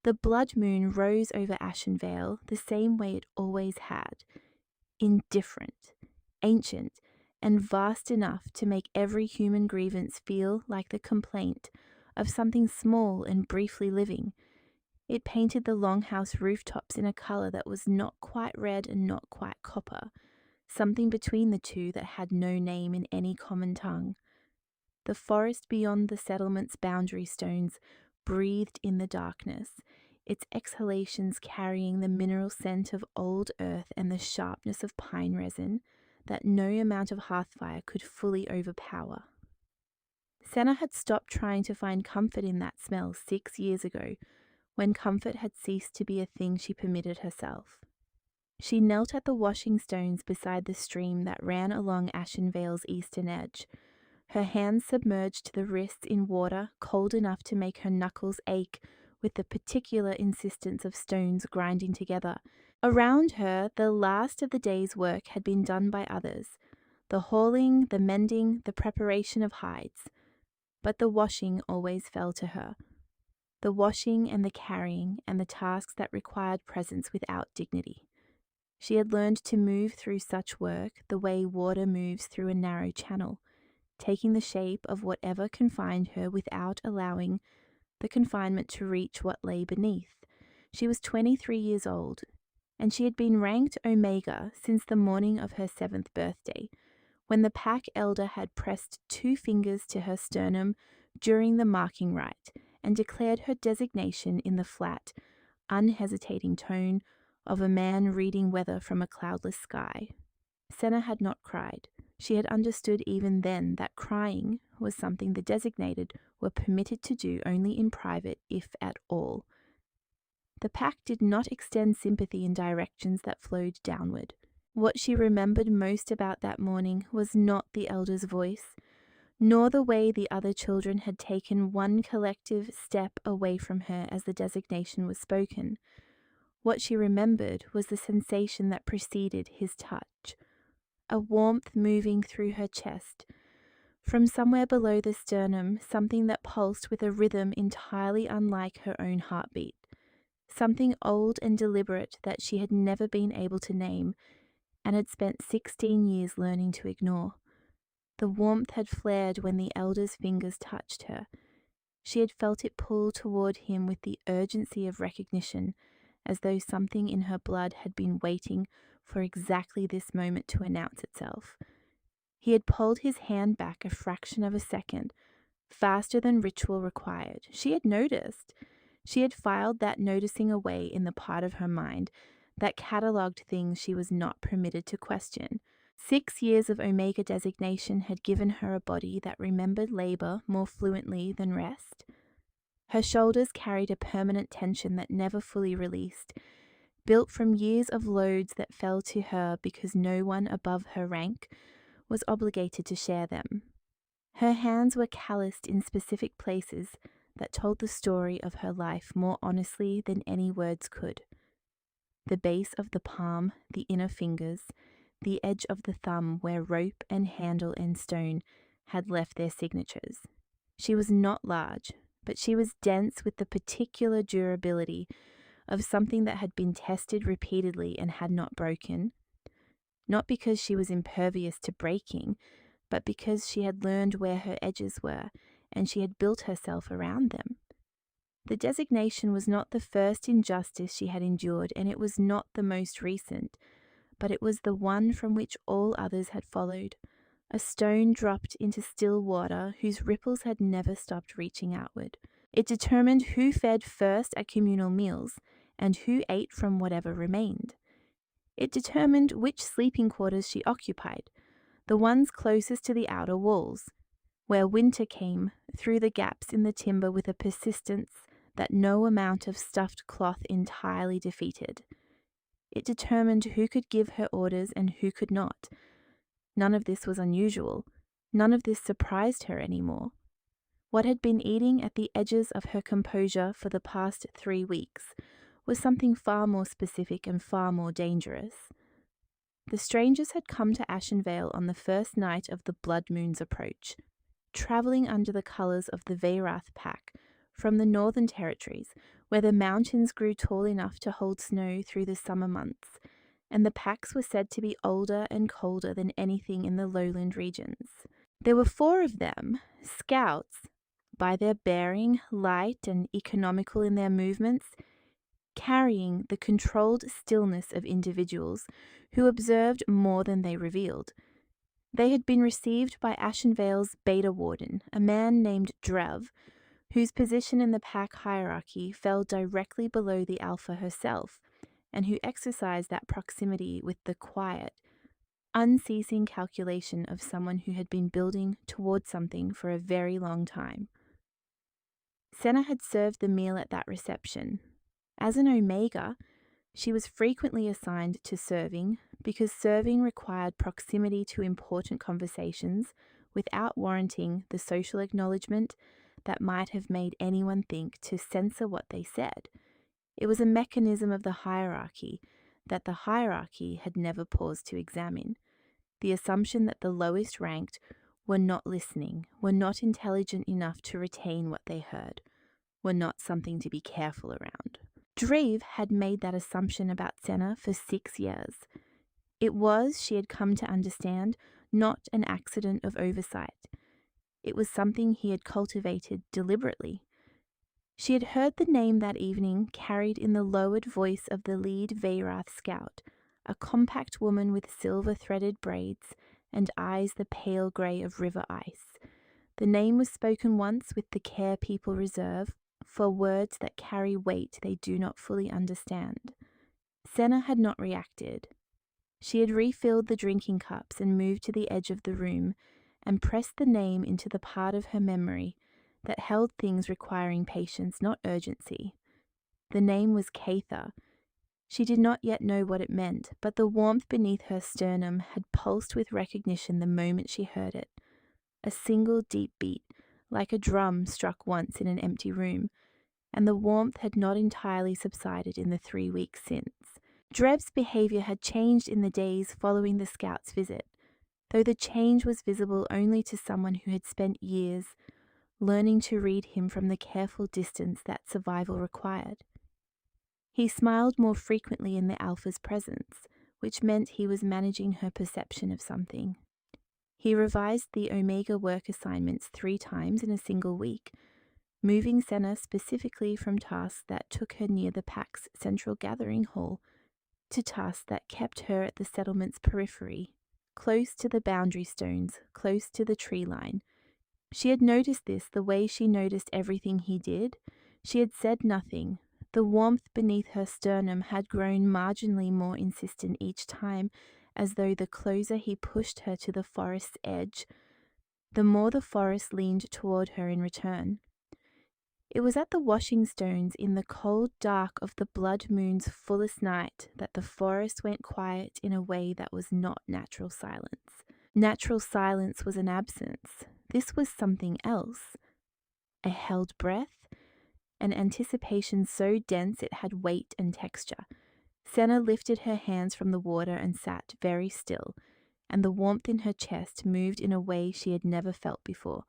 The blood moon rose over Ashenvale the same way it always had, indifferent, ancient, and vast enough to make every human grievance feel like the complaint of something small and briefly living. It painted the longhouse rooftops in a colour that was not quite red and not quite copper, something between the two that had no name in any common tongue. The forest beyond the settlement's boundary stones breathed in the darkness, its exhalations carrying the mineral scent of old earth and the sharpness of pine resin that no amount of hearthfire could fully overpower. Senna had stopped trying to find comfort in that smell 6 years ago, when comfort had ceased to be a thing she permitted herself. She knelt at the washing stones beside the stream that ran along Ashenvale's eastern edge, her hands submerged to the wrists in water cold enough to make her knuckles ache with the particular insistence of stones grinding together. Around her, the last of the day's work had been done by others, the hauling, the mending, the preparation of hides. But the washing always fell to her. The washing and the carrying and the tasks that required presence without dignity. She had learned to move through such work the way water moves through a narrow channel, taking the shape of whatever confined her without allowing the confinement to reach what lay beneath. She was 23 years old, and she had been ranked Omega since the morning of her 7th birthday, when the pack elder had pressed 2 fingers to her sternum during the Marking Rite and declared her designation in the flat, unhesitating tone of a man reading weather from a cloudless sky. Senna had not cried. She had understood even then that crying was something the designated were permitted to do only in private, if at all. The pack did not extend sympathy in directions that flowed downward. What she remembered most about that morning was not the elder's voice, nor the way the other children had taken one collective step away from her as the designation was spoken. What she remembered was the sensation that preceded his touch, a warmth moving through her chest. From somewhere below the sternum, something that pulsed with a rhythm entirely unlike her own heartbeat, something old and deliberate that she had never been able to name and had spent 16 years learning to ignore. The warmth had flared when the elder's fingers touched her. She had felt it pull toward him with the urgency of recognition, as though something in her blood had been waiting for exactly this moment to announce itself. He had pulled his hand back a fraction of a second, faster than ritual required. She had noticed. She had filed that noticing away in the part of her mind that catalogued things she was not permitted to question. 6 years of Omega designation had given her a body that remembered labor more fluently than rest. Her shoulders carried a permanent tension that never fully released, built from years of loads that fell to her because no one above her rank was obligated to share them. Her hands were calloused in specific places that told the story of her life more honestly than any words could. The base of the palm, the inner fingers, the edge of the thumb where rope and handle and stone had left their signatures. She was not large, but she was dense with the particular durability of something that had been tested repeatedly and had not broken, not because she was impervious to breaking, but because she had learned where her edges were and she had built herself around them. The designation was not the first injustice she had endured, and it was not the most recent, but it was the one from which all others had followed, a stone dropped into still water whose ripples had never stopped reaching outward. It determined who fed first at communal meals and who ate from whatever remained. It determined which sleeping quarters she occupied, the ones closest to the outer walls, where winter came through the gaps in the timber with a persistence that no amount of stuffed cloth entirely defeated. It determined who could give her orders and who could not. None of this was unusual. None of this surprised her anymore. What had been eating at the edges of her composure for the past 3 weeks was something far more specific and far more dangerous. The strangers had come to Ashenvale on the first night of the blood moon's approach, travelling under the colours of the Veyrath pack from the northern territories, where the mountains grew tall enough to hold snow through the summer months, and the packs were said to be older and colder than anything in the lowland regions. There were 4 of them, scouts, by their bearing, light and economical in their movements, carrying the controlled stillness of individuals who observed more than they revealed. They had been received by Ashenvale's Beta Warden, a man named Drev, whose position in the pack hierarchy fell directly below the Alpha herself, and who exercised that proximity with the quiet, unceasing calculation of someone who had been building towards something for a very long time. Senna had served the meal at that reception. As an Omega, she was frequently assigned to serving because serving required proximity to important conversations without warranting the social acknowledgement that might have made anyone think to censor what they said. It was a mechanism of the hierarchy that the hierarchy had never paused to examine. The assumption that the lowest ranked were not listening, were not intelligent enough to retain what they heard, were not something to be careful around. Dreve had made that assumption about Senna for 6 years. It was, she had come to understand, not an accident of oversight. It was something he had cultivated deliberately. She had heard the name that evening carried in the lowered voice of the lead Veyrath scout, a compact woman with silver-threaded braids and eyes the pale grey of river ice. The name was spoken once with the care people reserve for words that carry weight they do not fully understand. Senna had not reacted. She had refilled the drinking cups and moved to the edge of the room and pressed the name into the part of her memory that held things requiring patience, not urgency. The name was Kaether. She did not yet know what it meant, but the warmth beneath her sternum had pulsed with recognition the moment she heard it. A single deep beat, like a drum struck once in an empty room, and the warmth had not entirely subsided in the 3 weeks since. Drev's behaviour had changed in the days following the scout's visit, though the change was visible only to someone who had spent years learning to read him from the careful distance that survival required. He smiled more frequently in the Alpha's presence, which meant he was managing her perception of something. He revised the Omega work assignments 3 times in a single week, moving Senna specifically from tasks that took her near the pack's central gathering hall to tasks that kept her at the settlement's periphery, close to the boundary stones, close to the tree line. She had noticed this the way she noticed everything he did. She had said nothing. The warmth beneath her sternum had grown marginally more insistent each time, as though the closer he pushed her to the forest's edge, the more the forest leaned toward her in return. It was at the washing stones in the cold dark of the blood moon's fullest night that the forest went quiet in a way that was not natural silence. Natural silence was an absence. This was something else. A held breath, an anticipation so dense it had weight and texture. Senna lifted her hands from the water and sat very still, and the warmth in her chest moved in a way she had never felt before.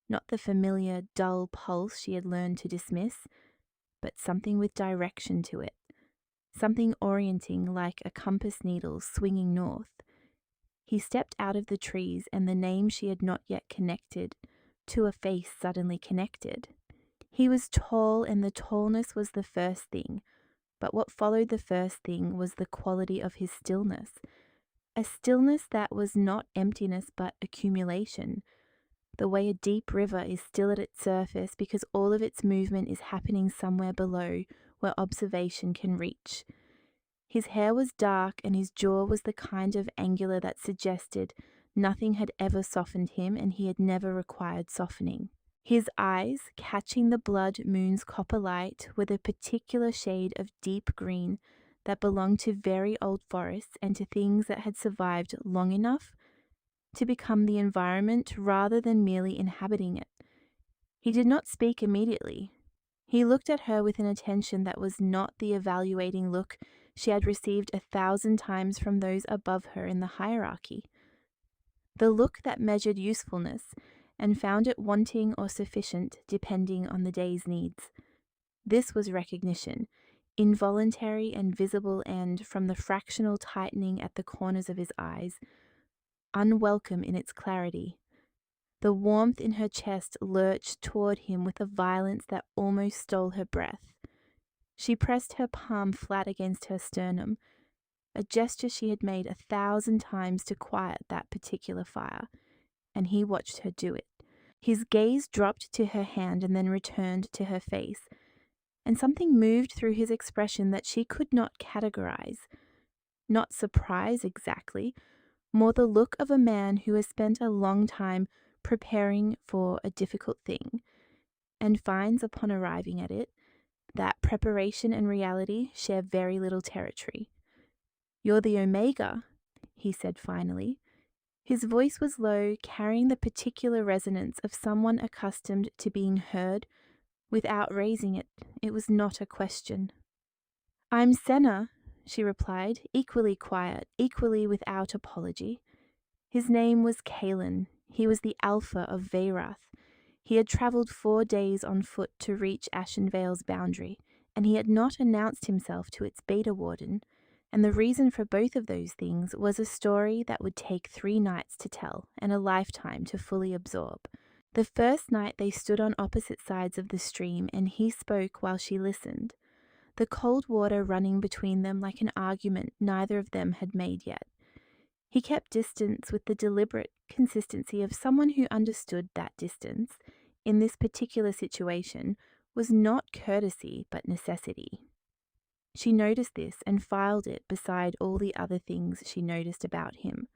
Not the familiar, dull pulse she had learned to dismiss, but something with direction to it, something orienting like a compass needle swinging north. He stepped out of the trees, and the name she had not yet connected to a face suddenly connected. He was tall, and the tallness was the first thing, but what followed the first thing was the quality of his stillness, a stillness that was not emptiness but accumulation, the way a deep river is still at its surface because all of its movement is happening somewhere below where observation can reach. His hair was dark, and his jaw was the kind of angular that suggested nothing had ever softened him and he had never required softening. His eyes, catching the blood moon's copper light, were the particular shade of deep green that belonged to very old forests and to things that had survived long enough to become the environment rather than merely inhabiting it. He did not speak immediately. He looked at her with an attention that was not the evaluating look she had received 1,000 times from those above her in the hierarchy. The look that measured usefulness and found it wanting or sufficient depending on the day's needs. This was recognition, involuntary and visible, and, from the fractional tightening at the corners of his eyes, unwelcome in its clarity. The warmth in her chest lurched toward him with a violence that almost stole her breath. She pressed her palm flat against her sternum, a gesture she had made 1,000 times to quiet that particular fire, and he watched her do it. His gaze dropped to her hand and then returned to her face, and something moved through his expression that she could not categorize. Not surprise exactly, more the look of a man who has spent a long time preparing for a difficult thing, and finds upon arriving at it that preparation and reality share very little territory. "You're the Omega," he said finally. His voice was low, carrying the particular resonance of someone accustomed to being heard without raising it. It was not a question. "I'm Senna," she replied, equally quiet, equally without apology. His name was Kalen. He was the Alpha of Veyrath. He had travelled 4 days on foot to reach Ashenvale's boundary, and he had not announced himself to its Beta Warden, and the reason for both of those things was a story that would take 3 nights to tell and a lifetime to fully absorb. The first night they stood on opposite sides of the stream, and he spoke while she listened, the cold water running between them like an argument neither of them had made yet. He kept distance with the deliberate consistency of someone who understood that distance, in this particular situation, was not courtesy but necessity. She noticed this and filed it beside all the other things she noticed about him.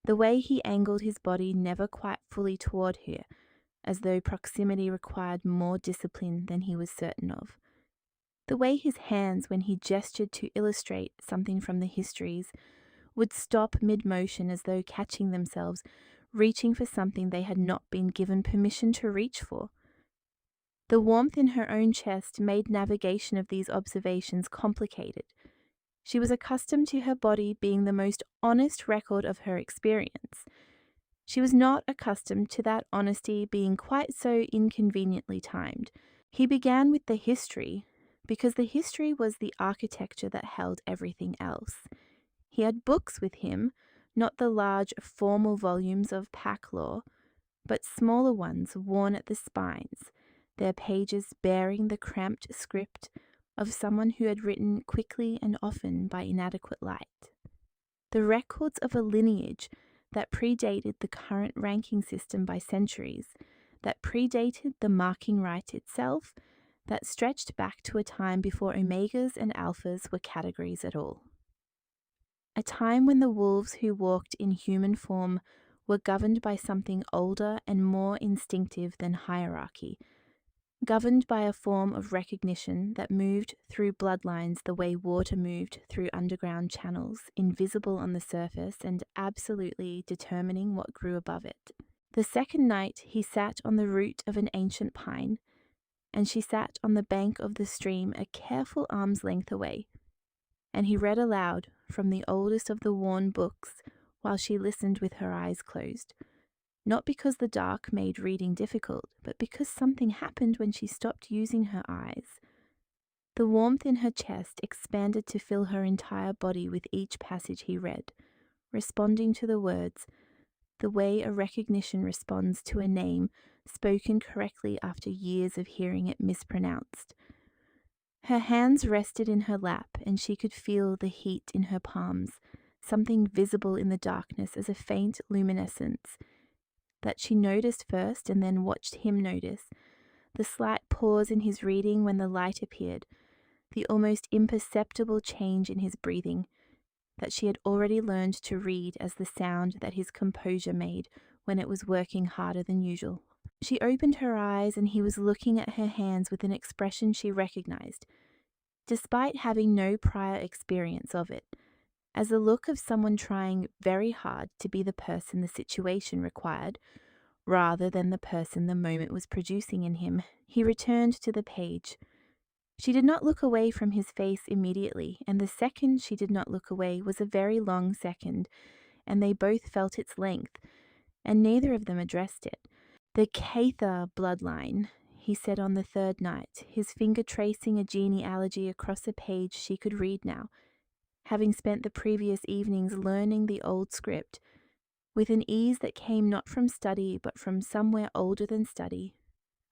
The way he angled his body never quite fully toward her, as though proximity required more discipline than he was certain of. The way his hands, when he gestured to illustrate something from the histories, would stop mid-motion as though catching themselves, reaching for something they had not been given permission to reach for. The warmth in her own chest made navigation of these observations complicated. She was accustomed to her body being the most honest record of her experience. She was not accustomed to that honesty being quite so inconveniently timed. He began with the history, because the history was the architecture that held everything else. He had books with him, not the large formal volumes of pack law, but smaller ones worn at the spines, their pages bearing the cramped script of someone who had written quickly and often by inadequate light. The records of a lineage that predated the current ranking system by centuries, that predated the Marking Rite itself, that stretched back to a time before Omegas and Alphas were categories at all. A time when the wolves who walked in human form were governed by something older and more instinctive than hierarchy, governed by a form of recognition that moved through bloodlines the way water moved through underground channels, invisible on the surface and absolutely determining what grew above it. The second night he sat on the root of an ancient pine, and she sat on the bank of the stream a careful arm's length away, and he read aloud from the oldest of the worn books while she listened with her eyes closed. Not because the dark made reading difficult, but because something happened when she stopped using her eyes. The warmth in her chest expanded to fill her entire body with each passage he read, responding to the words, the way a recognition responds to a name spoken correctly after years of hearing it mispronounced. Her hands rested in her lap, and she could feel the heat in her palms, something visible in the darkness as a faint luminescence that she noticed first and then watched him notice, the slight pause in his reading when the light appeared, the almost imperceptible change in his breathing, that she had already learned to read as the sound that his composure made when it was working harder than usual. She opened her eyes, and he was looking at her hands with an expression she recognized, despite having no prior experience of it, as the look of someone trying very hard to be the person the situation required, rather than the person the moment was producing in him. He returned to the page. She did not look away from his face immediately, and the second she did not look away was a very long second, and they both felt its length, and neither of them addressed it. The Kaether bloodline, he said on the third night, his finger tracing a genealogy across a page she could read now, having spent the previous evenings learning the old script, with an ease that came not from study but from somewhere older than study,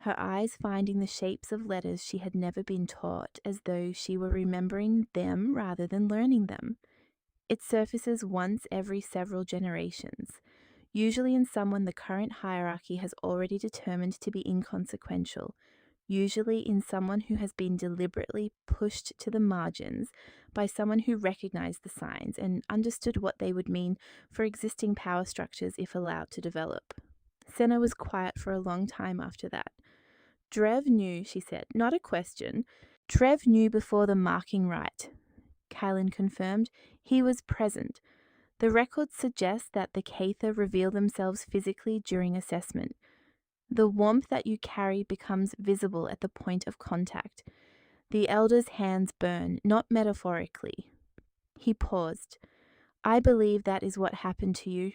her eyes finding the shapes of letters she had never been taught as though she were remembering them rather than learning them. It surfaces once every several generations, usually in someone the current hierarchy has already determined to be inconsequential, usually in someone who has been deliberately pushed to the margins by someone who recognized the signs and understood what they would mean for existing power structures if allowed to develop. Senna was quiet for a long time after that. Drev knew, she said, not a question. Trev knew before the Marking Rite, Kylan confirmed. He was present. The records suggest that the Kaether reveal themselves physically during assessment. The warmth that you carry becomes visible at the point of contact. The elder's hands burn, not metaphorically. He paused. I believe that is what happened to you.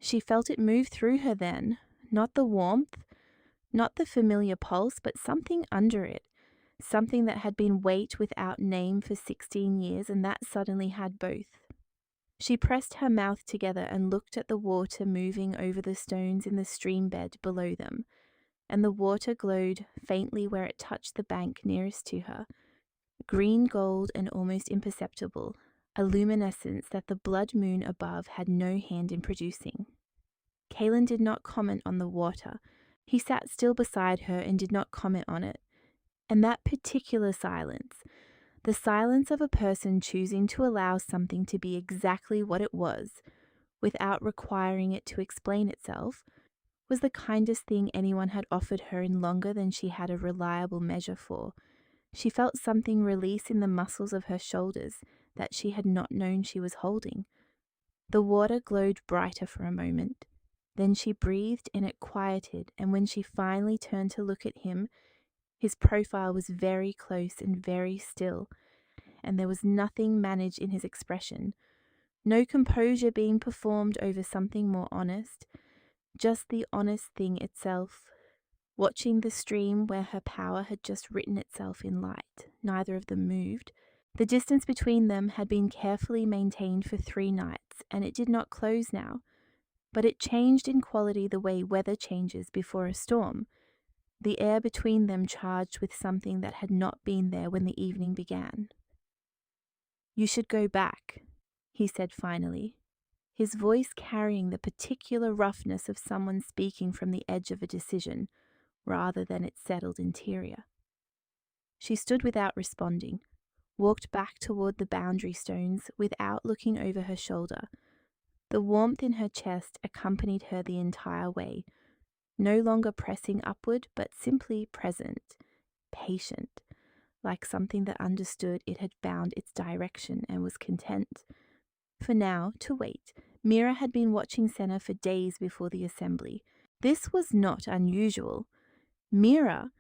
She felt it move through her then, not the warmth, not the familiar pulse, but something under it, something that had been weight without name for 16 years and that suddenly had both. She pressed her mouth together and looked at the water moving over the stones in the stream bed below them, and the water glowed faintly where it touched the bank nearest to her, green gold and almost imperceptible, a luminescence that the blood moon above had no hand in producing. Kaelin did not comment on the water. He sat still beside her and did not comment on it. And that particular silence, the silence of a person choosing to allow something to be exactly what it was, without requiring it to explain itself, was the kindest thing anyone had offered her in longer than she had a reliable measure for. She felt something release in the muscles of her shoulders that she had not known she was holding. The water glowed brighter for a moment. Then she breathed and it quieted, and when she finally turned to look at him, his profile was very close and very still, and there was nothing managed in his expression, no composure being performed over something more honest, just the honest thing itself. Watching the stream where her power had just written itself in light, neither of them moved. The distance between them had been carefully maintained for 3 nights, and it did not close now, but it changed in quality the way weather changes before a storm, the air between them charged with something that had not been there when the evening began. You should go back, he said finally, his voice carrying the particular roughness of someone speaking from the edge of a decision, rather than its settled interior. She stood without responding, walked back toward the boundary stones without looking over her shoulder. The warmth in her chest accompanied her the entire way, no longer pressing upward, but simply present, patient, like something that understood it had found its direction and was content. For now, to wait. Mira had been watching Senna for days before the assembly. This was not unusual. Mira,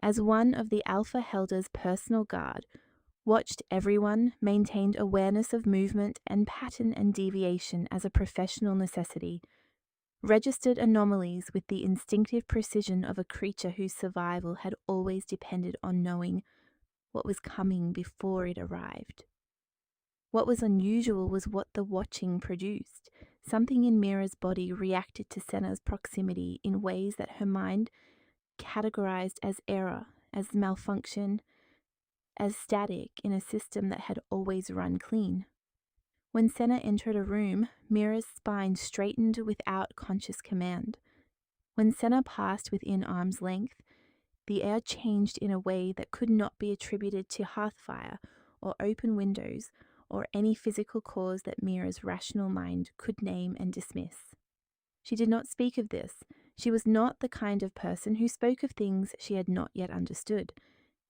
as one of the Alpha Helder's personal guard, watched everyone, maintained awareness of movement and pattern and deviation as a professional necessity, registered anomalies with the instinctive precision of a creature whose survival had always depended on knowing what was coming before it arrived. What was unusual was what the watching produced. Something in Mira's body reacted to Senna's proximity in ways that her mind categorized as error, as malfunction, as static in a system that had always run clean. When Senna entered a room, Mira's spine straightened without conscious command. When Senna passed within arm's length, the air changed in a way that could not be attributed to hearthfire or open windows or any physical cause that Mira's rational mind could name and dismiss. She did not speak of this. She was not the kind of person who spoke of things she had not yet understood,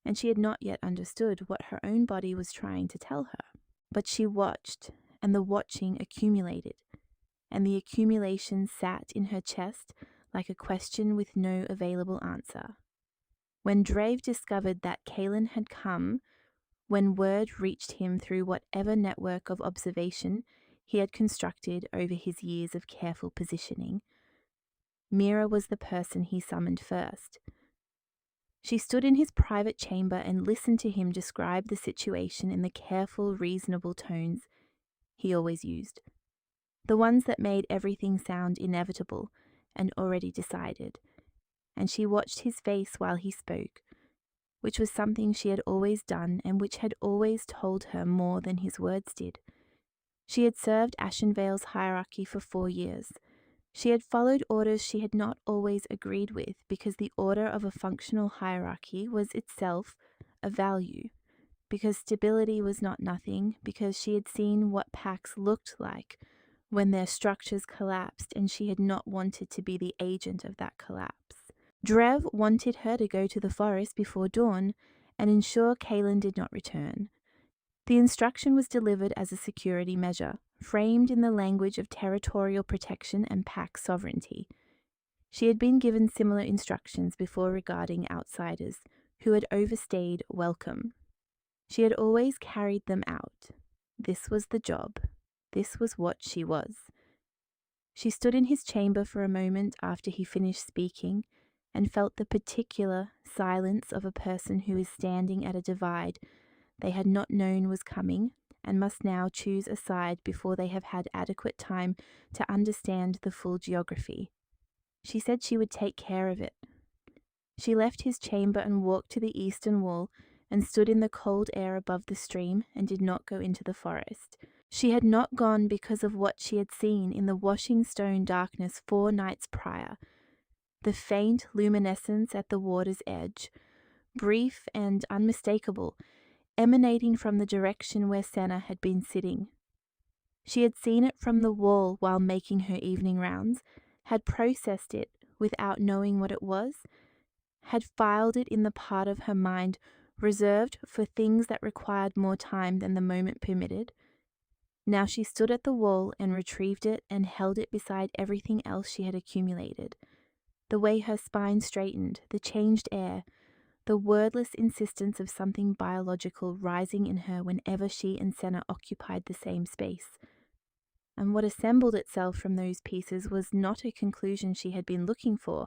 and she had not yet understood what her own body was trying to tell her. But she watched, and the watching accumulated, and the accumulation sat in her chest like a question with no available answer. When Drave discovered that Kaelin had come, when word reached him through whatever network of observation he had constructed over his years of careful positioning, Mira was the person he summoned first. She stood in his private chamber and listened to him describe the situation in the careful, reasonable tones he always used, the ones that made everything sound inevitable and already decided. And she watched his face while he spoke, which was something she had always done and which had always told her more than his words did. She had served Ashenvale's hierarchy for 4 years. She had followed orders she had not always agreed with because the order of a functional hierarchy was itself a value, because stability was not nothing, because she had seen what packs looked like when their structures collapsed and she had not wanted to be the agent of that collapse. Drev wanted her to go to the forest before dawn and ensure Kaelin did not return. The instruction was delivered as a security measure, framed in the language of territorial protection and pack sovereignty. She had been given similar instructions before regarding outsiders who had overstayed welcome. She had always carried them out. This was the job. This was what she was. She stood in his chamber for a moment after he finished speaking and felt the particular silence of a person who is standing at a divide they had not known was coming and must now choose a side before they have had adequate time to understand the full geography. She said she would take care of it. She left his chamber and walked to the eastern wall and stood in the cold air above the stream and did not go into the forest. She had not gone because of what she had seen in the washing stone darkness 4 nights prior. The faint luminescence at the water's edge, brief and unmistakable, emanating from the direction where Senna had been sitting. She had seen it from the wall while making her evening rounds, had processed it without knowing what it was, had filed it in the part of her mind reserved for things that required more time than the moment permitted. Now she stood at the wall and retrieved it and held it beside everything else she had accumulated. The way her spine straightened, the changed air, the wordless insistence of something biological rising in her whenever she and Senna occupied the same space. And what assembled itself from those pieces was not a conclusion she had been looking for,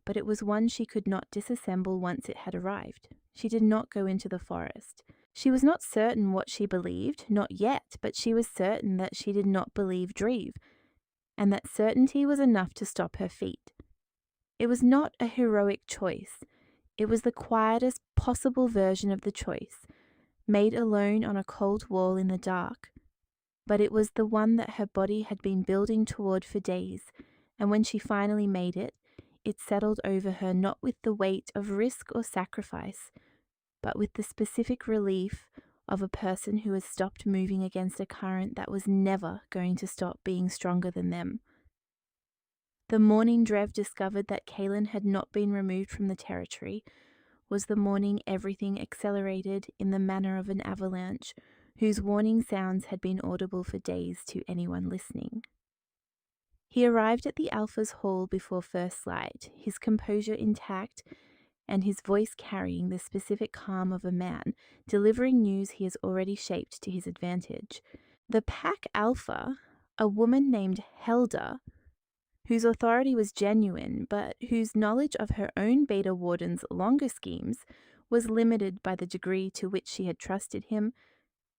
but it was one she could not disassemble once it had arrived. She did not go into the forest. She was not certain what she believed, not yet, but she was certain that she did not believe Dreve, and that certainty was enough to stop her feet. It was not a heroic choice. It was the quietest possible version of the choice, made alone on a cold wall in the dark. But it was the one that her body had been building toward for days, and when she finally made it, it settled over her not with the weight of risk or sacrifice, but with the specific relief of a person who has stopped moving against a current that was never going to stop being stronger than them. The morning Drev discovered that Kaelin had not been removed from the territory was the morning everything accelerated in the manner of an avalanche whose warning sounds had been audible for days to anyone listening. He arrived at the Alpha's hall before first light, his composure intact and his voice carrying the specific calm of a man delivering news he has already shaped to his advantage. The Pack Alpha, a woman named Helda, whose authority was genuine, but whose knowledge of her own Beta Warden's longer schemes was limited by the degree to which she had trusted him,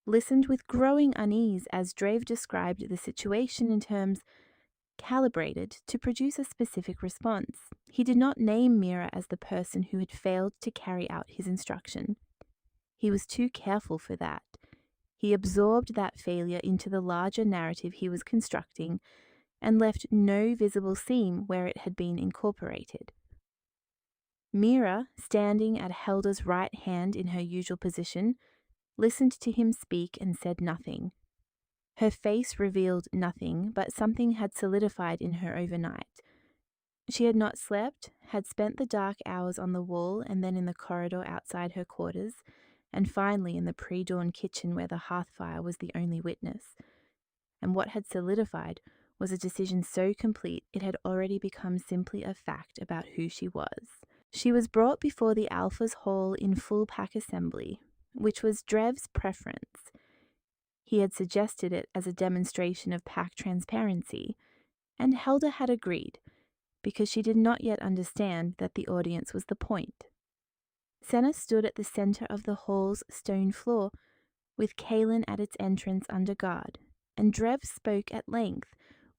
listened with growing unease as Drave described the situation in terms calibrated to produce a specific response. He did not name Mira as the person who had failed to carry out his instruction. He was too careful for that. He absorbed that failure into the larger narrative he was constructing and left no visible seam where it had been incorporated. Mira, standing at Helda's right hand in her usual position, listened to him speak and said nothing. Her face revealed nothing, but something had solidified in her overnight. She had not slept, had spent the dark hours on the wall and then in the corridor outside her quarters, and finally in the pre-dawn kitchen where the hearth fire was the only witness. And what had solidified was a decision so complete it had already become simply a fact about who she was. She was brought before the Alpha's hall in full pack assembly, which was Drev's preference. He had suggested it as a demonstration of pack transparency, and Helda had agreed. because she did not yet understand that the audience was the point. Senna stood at the center of the hall's stone floor, with Kaelin at its entrance under guard, and Drev spoke at length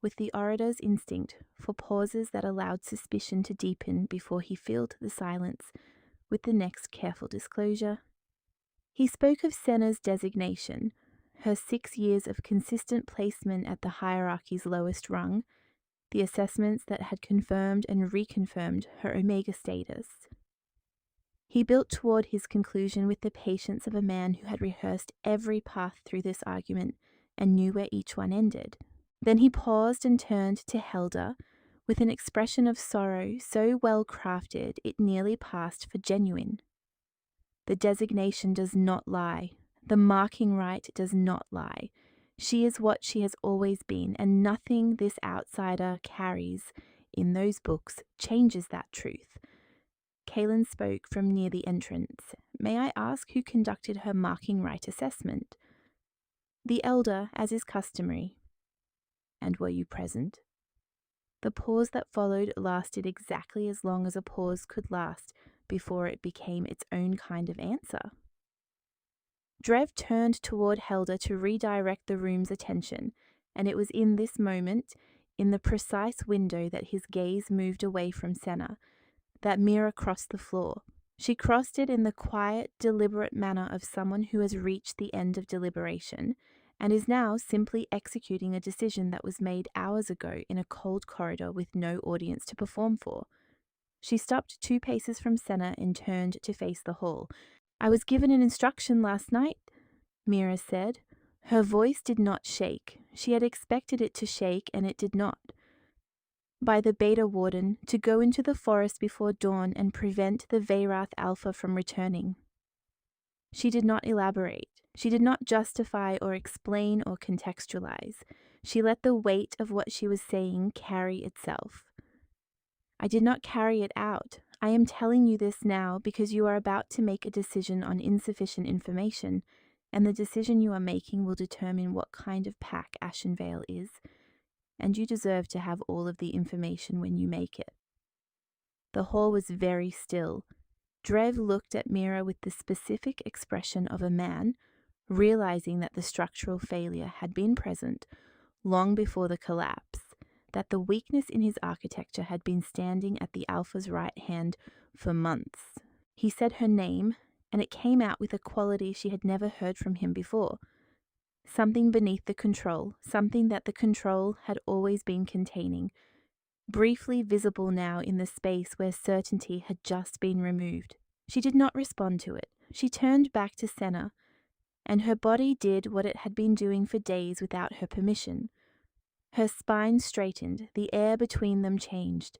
with the orator's instinct for pauses that allowed suspicion to deepen before he filled the silence with the next careful disclosure. He spoke of Senna's designation, her 6 years of consistent placement at the hierarchy's lowest rung, the assessments that had confirmed and reconfirmed her Omega status. He built toward his conclusion with the patience of a man who had rehearsed every path through this argument and knew where each one ended. Then he paused and turned to Helda with an expression of sorrow so well crafted it nearly passed for genuine. The designation does not lie. The marking rite does not lie. She is what she has always been, and nothing this outsider carries in those books changes that truth. Kaelin spoke from near the entrance. May I ask who conducted her marking rite assessment? The elder, as is customary. And were you present? The pause that followed lasted exactly as long as a pause could last before it became its own kind of answer. Drev turned toward Helda to redirect the room's attention, and it was in this moment, in the precise window that his gaze moved away from Senna, that Mira crossed the floor. She crossed it in the quiet, deliberate manner of someone who has reached the end of deliberation and is now simply executing a decision that was made hours ago in a cold corridor with no audience to perform for. She stopped 2 paces from Senna and turned to face the hall. I was given an instruction last night, Mira said. Her voice did not shake. She had expected it to shake, and it did not. By the Beta Warden to go into the forest before dawn and prevent the Veyrath Alpha from returning. She did not elaborate. She did not justify or explain or contextualize. She let the weight of what she was saying carry itself. I did not carry it out. I am telling you this now because you are about to make a decision on insufficient information, and the decision you are making will determine what kind of pack Ashenvale is, and you deserve to have all of the information when you make it. The hall was very still. Drev looked at Mira with the specific expression of a man, realizing that the structural failure had been present long before the collapse, that the weakness in his architecture had been standing at the Alpha's right hand for months. He said her name, and it came out with a quality she had never heard from him before. Something beneath the control, something that the control had always been containing, briefly visible now in the space where certainty had just been removed. She did not respond to it. She turned back to Senna, and her body did what it had been doing for days without her permission. Her spine straightened, the air between them changed.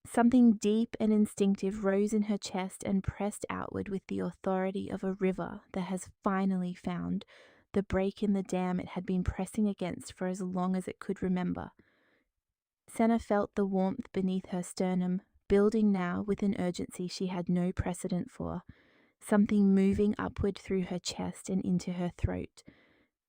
Something deep and instinctive rose in her chest and pressed outward with the authority of a river that has finally found the break in the dam it had been pressing against for as long as it could remember. Senna felt the warmth beneath her sternum, building now with an urgency she had no precedent for, something moving upward through her chest and into her throat,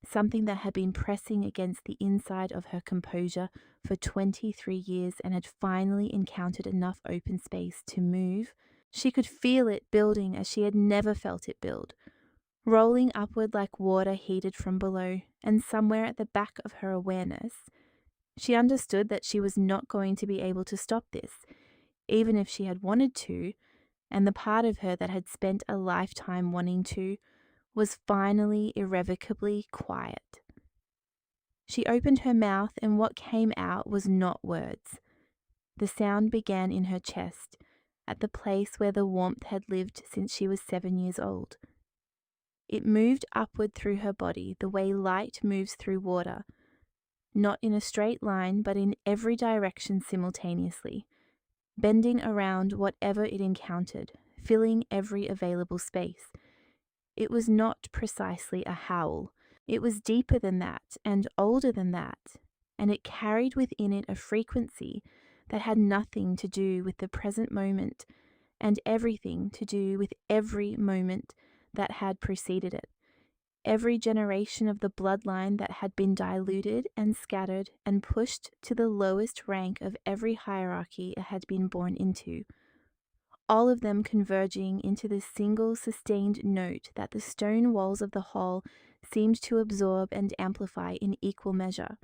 something that had been pressing against the inside of her composure for 23 years and had finally encountered enough open space to move. She could feel it building as she had never felt it build, rolling upward like water heated from below, and somewhere at the back of her awareness, she understood that she was not going to be able to stop this, even if she had wanted to, and the part of her that had spent a lifetime wanting to was finally irrevocably quiet. She opened her mouth, and what came out was not words. The sound began in her chest, at the place where the warmth had lived since she was 7 years old. It moved upward through her body the way light moves through water, not in a straight line but in every direction simultaneously, bending around whatever it encountered, filling every available space. It was not precisely a howl. It was deeper than that and older than that, and it carried within it a frequency that had nothing to do with the present moment and everything to do with every moment that had preceded it. Every generation of the bloodline that had been diluted and scattered and pushed to the lowest rank of every hierarchy it had been born into, all of them converging into the single sustained note that the stone walls of the hall seemed to absorb and amplify in equal measure.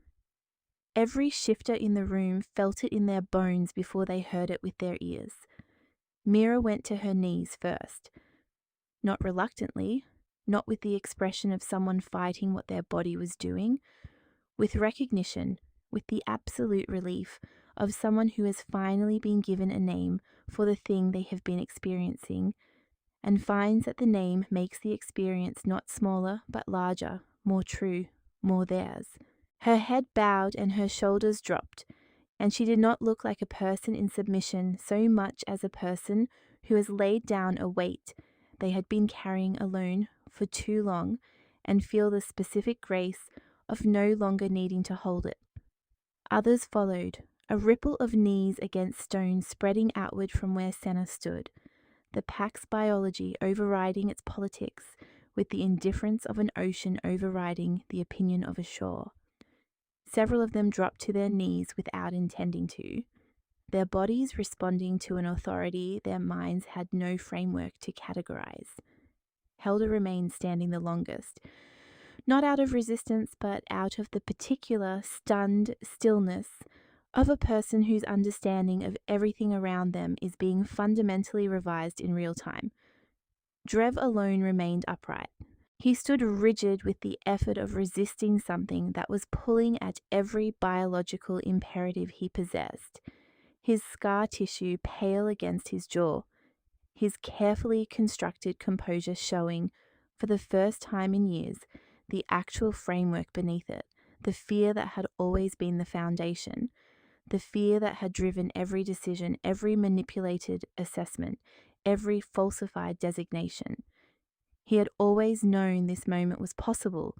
Every shifter in the room felt it in their bones before they heard it with their ears. Mira went to her knees first. Not reluctantly, not with the expression of someone fighting what their body was doing, with recognition, with the absolute relief of someone who has finally been given a name for the thing they have been experiencing, and finds that the name makes the experience not smaller but larger, more true, more theirs. Her head bowed and her shoulders dropped, and she did not look like a person in submission so much as a person who has laid down a weight they had been carrying alone for too long and feel the specific grace of no longer needing to hold it. Others followed, a ripple of knees against stone spreading outward from where Senna stood, the pack's biology overriding its politics with the indifference of an ocean overriding the opinion of a shore. Several of them dropped to their knees without intending to, their bodies responding to an authority their minds had no framework to categorize. Helda remained standing the longest, not out of resistance, but out of the particular, stunned stillness of a person whose understanding of everything around them is being fundamentally revised in real time. Drev alone remained upright. He stood rigid with the effort of resisting something that was pulling at every biological imperative he possessed, his scar tissue pale against his jaw, his carefully constructed composure showing, for the first time in years, the actual framework beneath it, the fear that had always been the foundation, the fear that had driven every decision, every manipulated assessment, every falsified designation. He had always known this moment was possible.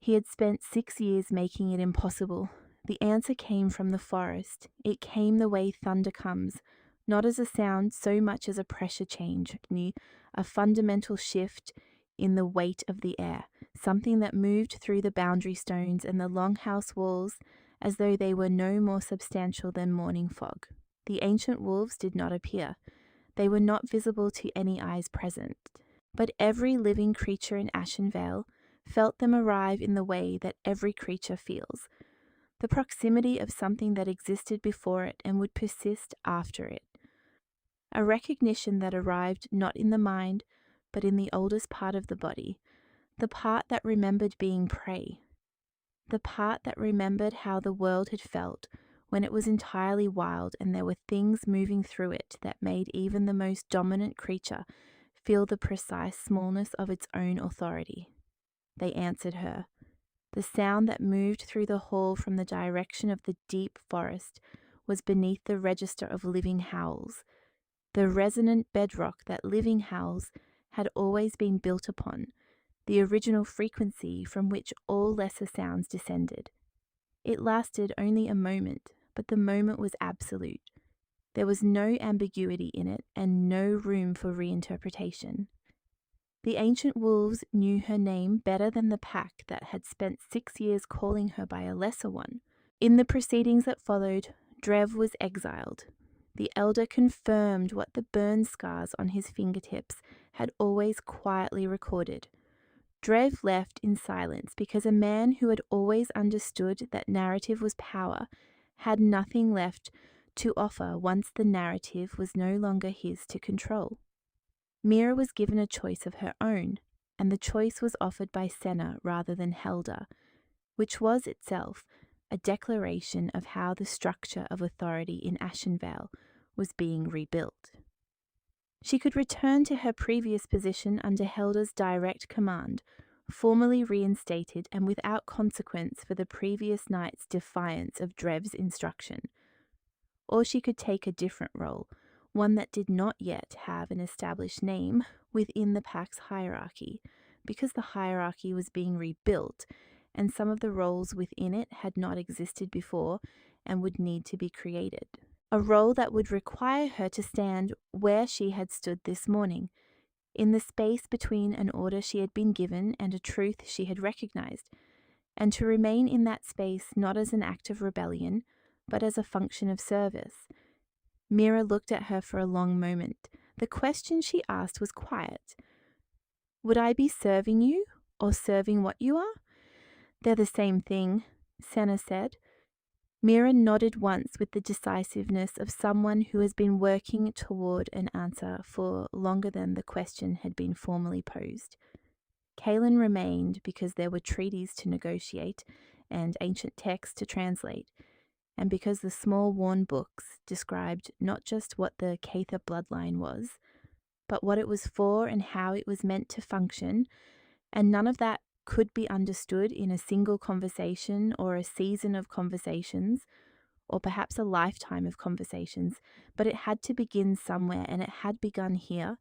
He had spent 6 years making it impossible. The answer came from the forest. It came the way thunder comes, not as a sound so much as a pressure change, a fundamental shift in the weight of the air, something that moved through the boundary stones and the longhouse walls as though they were no more substantial than morning fog. The ancient wolves did not appear. They were not visible to any eyes present. But every living creature in Ashenvale felt them arrive in the way that every creature feels, the proximity of something that existed before it and would persist after it. A recognition that arrived not in the mind, but in the oldest part of the body, the part that remembered being prey, the part that remembered how the world had felt when it was entirely wild and there were things moving through it that made even the most dominant creature feel the precise smallness of its own authority. They answered her. The sound that moved through the hall from the direction of the deep forest was beneath the register of living howls, the resonant bedrock that living howls had always been built upon, the original frequency from which all lesser sounds descended. It lasted only a moment, but the moment was absolute. There was no ambiguity in it and no room for reinterpretation. The ancient wolves knew her name better than the pack that had spent 6 years calling her by a lesser one. In the proceedings that followed, Drev was exiled. The elder confirmed what the burn scars on his fingertips had always quietly recorded. Drev left in silence because a man who had always understood that narrative was power had nothing left to offer once the narrative was no longer his to control. Mira was given a choice of her own, and the choice was offered by Senna rather than Helda, which was itself a declaration of how the structure of authority in Ashenvale was being rebuilt. She could return to her previous position under Helda's direct command, formally reinstated and without consequence for the previous night's defiance of Drev's instruction. Or she could take a different role, one that did not yet have an established name within the pack's hierarchy, because the hierarchy was being rebuilt, and some of the roles within it had not existed before and would need to be created. A role that would require her to stand where she had stood this morning, in the space between an order she had been given and a truth she had recognized, and to remain in that space not as an act of rebellion, but as a function of service. Mira looked at her for a long moment. The question she asked was quiet. Would I be serving you, or serving what you are? They're the same thing, Senna said. Mira nodded once with the decisiveness of someone who has been working toward an answer for longer than the question had been formally posed. Kaelin remained because there were treaties to negotiate and ancient texts to translate, and because the small worn books described not just what the Kaether bloodline was, but what it was for and how it was meant to function, and none of that could be understood in a single conversation or a season of conversations, or perhaps a lifetime of conversations, but it had to begin somewhere, and it had begun here,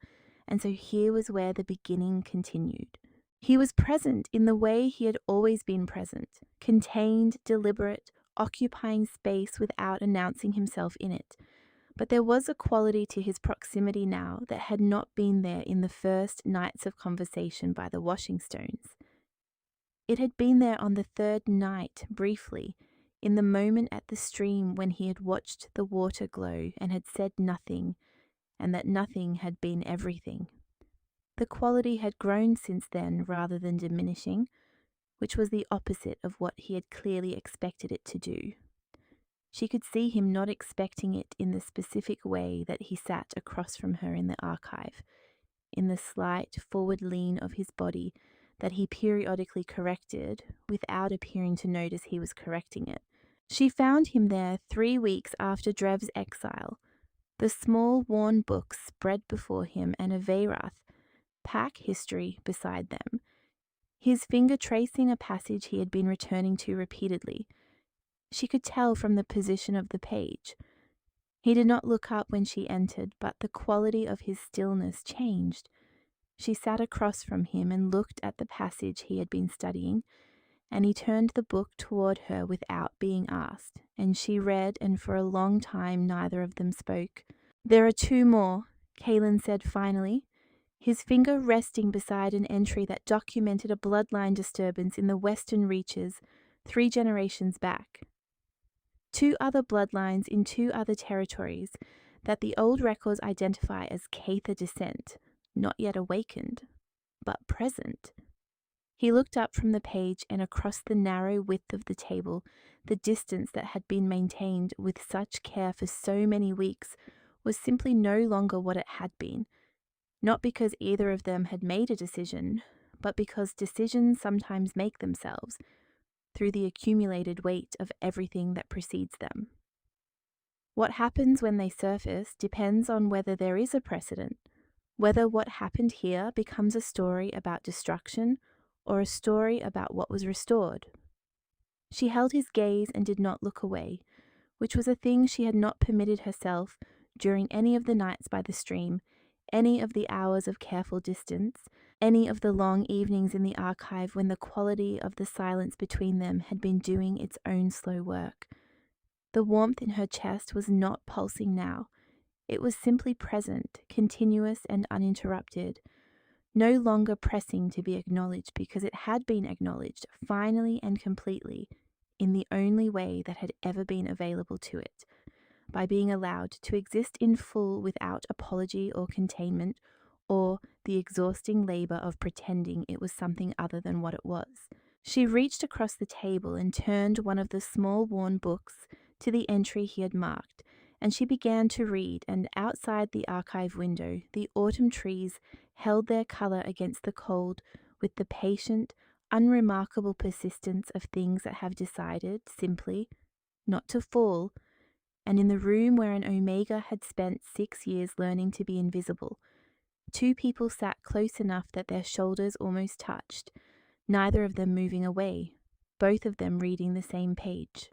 and so here was where the beginning continued. He was present in the way he had always been present, contained, deliberate, occupying space without announcing himself in it. But there was a quality to his proximity now that had not been there in the first nights of conversation by the washing stones. It had been there on the third night, briefly, in the moment at the stream when he had watched the water glow and had said nothing, and that nothing had been everything. The quality had grown since then rather than diminishing, which was the opposite of what he had clearly expected it to do. She could see him not expecting it in the specific way that he sat across from her in the archive, in the slight forward lean of his body that he periodically corrected without appearing to notice he was correcting it. She found him there 3 weeks after Drev's exile, the small worn books spread before him and a Veyrath, pack history, beside them, his finger tracing a passage he had been returning to repeatedly. She could tell from the position of the page. He did not look up when she entered, but the quality of his stillness changed. She sat across from him and looked at the passage he had been studying, and he turned the book toward her without being asked, and she read, and for a long time neither of them spoke. "There are 2 more, Kaelin said finally, his finger resting beside an entry that documented a bloodline disturbance in the western reaches 3 generations back. 2 other bloodlines in 2 other territories that the old records identify as Kaether descent, not yet awakened, but present." He looked up from the page and across the narrow width of the table. The distance that had been maintained with such care for so many weeks was simply no longer what it had been, not because either of them had made a decision, but because decisions sometimes make themselves, through the accumulated weight of everything that precedes them. What happens when they surface depends on whether there is a precedent, whether what happened here becomes a story about destruction or a story about what was restored. She held his gaze and did not look away, which was a thing she had not permitted herself during any of the nights by the stream, any of the hours of careful distance, any of the long evenings in the archive when the quality of the silence between them had been doing its own slow work. The warmth in her chest was not pulsing now. It was simply present, continuous and uninterrupted, no longer pressing to be acknowledged because it had been acknowledged finally and completely in the only way that had ever been available to it, by being allowed to exist in full without apology or containment or the exhausting labor of pretending it was something other than what it was. She reached across the table and turned one of the small worn books to the entry he had marked, and she began to read, and outside the archive window, the autumn trees held their color against the cold with the patient, unremarkable persistence of things that have decided, simply, not to fall. And in the room where an Omega had spent 6 years learning to be invisible, 2 people sat close enough that their shoulders almost touched, neither of them moving away, both of them reading the same page.